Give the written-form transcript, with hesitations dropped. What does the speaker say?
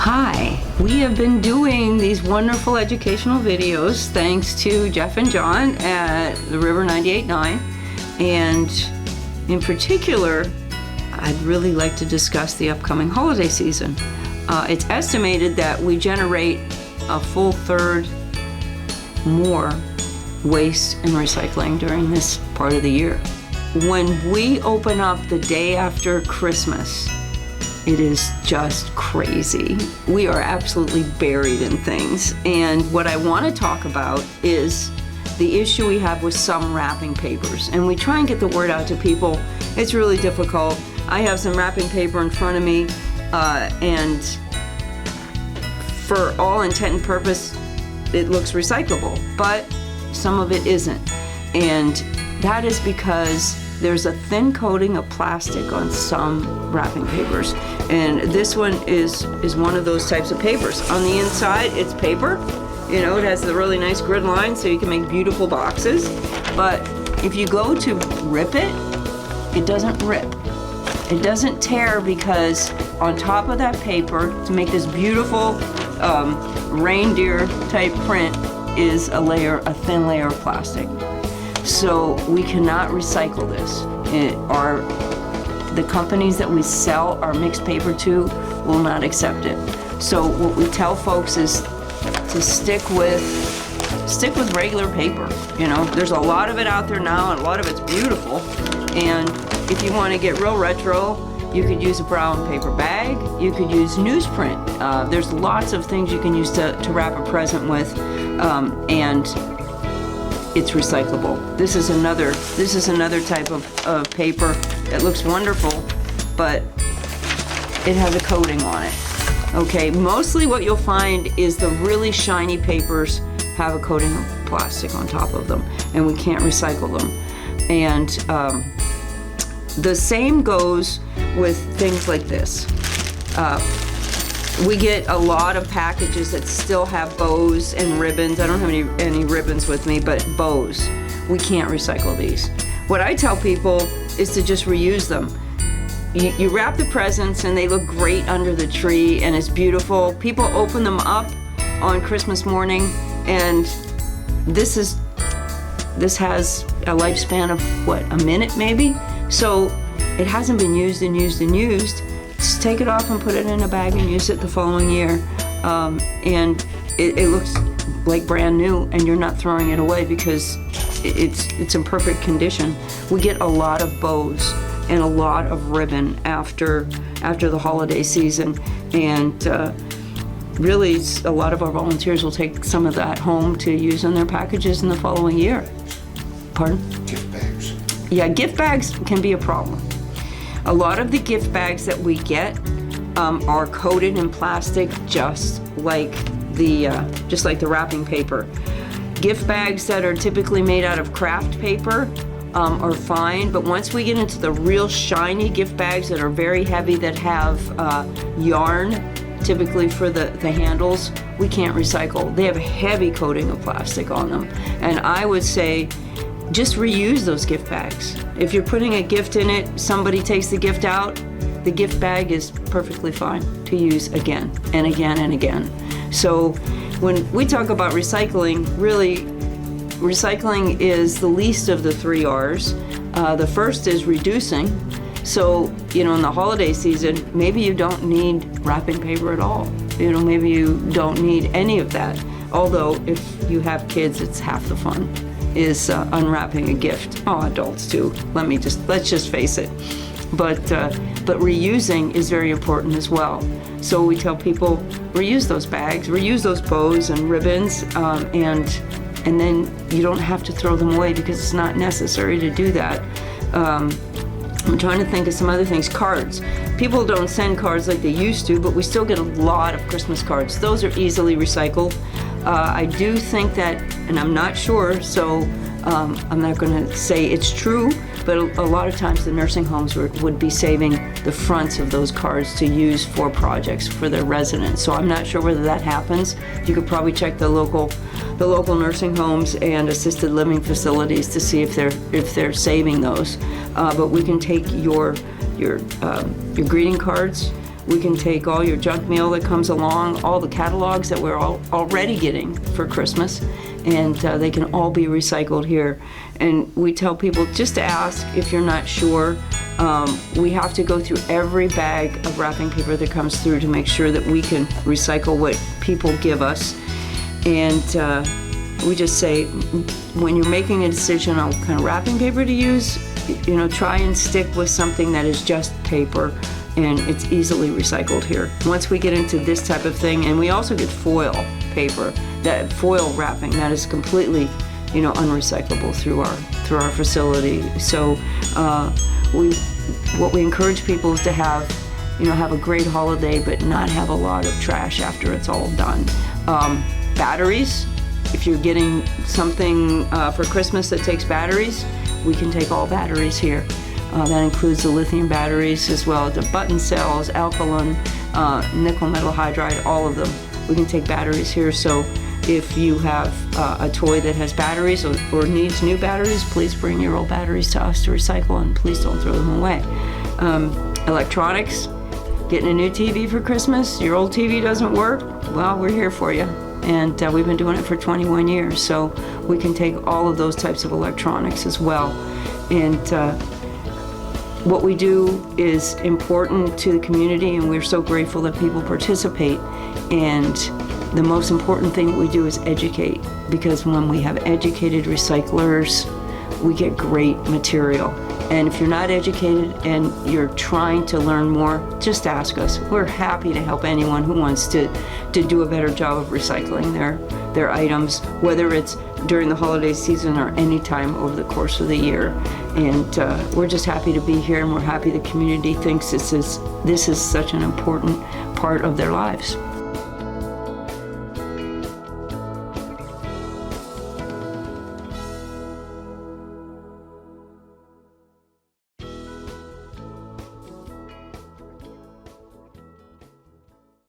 Hi, we have been doing these wonderful educational videos thanks to Jeff and John at the River 98.9, and in particular, I'd really like to discuss the upcoming holiday season. It's estimated that we generate a full third more waste and recycling during this part of the year. When we open up the day after Christmas, it is just crazy. We are absolutely buried in things. And what I want to talk about is the issue we have with some wrapping papers. And we try and get the word out to people. It's really difficult. I have some wrapping paper in front of me, and for all intent and purpose, it looks recyclable, but some of it isn't. And that is because there's a thin coating of plastic on some wrapping papers. And this one is one of those types of papers. On the inside, it's paper. You know, it has the really nice grid line so you can make beautiful boxes. But if you go to rip it, it doesn't rip. It doesn't tear because on top of that paper, to make this beautiful reindeer type print, is a thin layer of plastic. So we cannot recycle this. The companies that we sell our mixed paper to will not accept it. So what we tell folks is to stick with regular paper. You know, there's a lot of it out there now, and a lot of it's beautiful. And if you want to get real retro, you could use a brown paper bag. You could use newsprint. There's lots of things you can use to wrap a present with, and it's recyclable. This is another type of paper that looks wonderful, but it has a coating on it. Okay, mostly what you'll find is the really shiny papers have a coating of plastic on top of them, and we can't recycle them. And the same goes with things like this. We get a lot of packages that still have bows and ribbons. I don't have any ribbons with me, but bows. We can't recycle these. What I tell people is to just reuse them. You wrap the presents and they look great under the tree and it's beautiful. People open them up on Christmas morning, and this has a lifespan of what, a minute maybe? So it hasn't been used and used and used. Just take it off and put it in a bag and use it the following year. And it looks like brand new, and you're not throwing it away because it's in perfect condition. We get a lot of bows and a lot of ribbon after the holiday season. And really, a lot of our volunteers will take some of that home to use in their packages in the following year. Pardon? Gift bags. Yeah, gift bags can be a problem. A lot of the gift bags that we get are coated in plastic, just like the wrapping paper. Gift bags that are typically made out of craft paper are fine, but once we get into the real shiny gift bags that are very heavy, that have yarn, typically for the handles, we can't recycle. They have a heavy coating of plastic on them. And I would say, just reuse those gift bags. If you're putting a gift in it, somebody takes the gift out, the gift bag is perfectly fine to use again and again and again. So when we talk about recycling, really, recycling is the least of the 3 R's. The first is reducing. So, you know, in the holiday season, maybe you don't need wrapping paper at all. You know, maybe you don't need any of that. Although if you have kids, it's half the fun, is unwrapping a gift. Oh, adults too. Let's just face it. But reusing is very important as well. So we tell people, reuse those bags, reuse those bows and ribbons, and then you don't have to throw them away because it's not necessary to do that. I'm trying to think of some other things. Cards. People don't send cards like they used to, but we still get a lot of Christmas cards. Those are easily recycled. I do think that, and I'm not sure, so I'm not going to say it's true, but a lot of times the nursing homes would be saving the fronts of those cards to use for projects for their residents. So I'm not sure whether that happens. You could probably check the local nursing homes and assisted living facilities to see if they're saving those. But we can take your greeting cards, We can take all your junk mail that comes along, all the catalogs that we're already getting for Christmas, and they can all be recycled here. And we tell people just to ask if you're not sure. We have to go through every bag of wrapping paper that comes through to make sure that we can recycle what people give us. And we just say, when you're making a decision on what kind of wrapping paper to use, try and stick with something that is just paper and it's easily recycled here. Once we get into this type of thing, and we also get foil paper, that foil wrapping, that is completely, unrecyclable through our facility. So what we encourage people is to have a great holiday, but not have a lot of trash after it's all done. Batteries, if you're getting something for Christmas that takes batteries, we can take all batteries here. That includes the lithium batteries as well as the button cells, alkaline, nickel metal hydride, all of them. We can take batteries here. So if you have a toy that has batteries or needs new batteries, please bring your old batteries to us to recycle, and please don't throw them away. Electronics, getting a new TV for Christmas, your old TV doesn't work, well, we're here for you. And we've been doing it for 21 years, so we can take all of those types of electronics as well. And what we do is important to the community, and we're so grateful that people participate. And the most important thing that we do is educate, because when we have educated recyclers, we get great material. And if you're not educated and you're trying to learn more, just ask us. We're happy to help anyone who wants to do a better job of recycling their items, whether it's during the holiday season or any time over the course of the year. And we're just happy to be here, and we're happy the community thinks this is such an important part of their lives.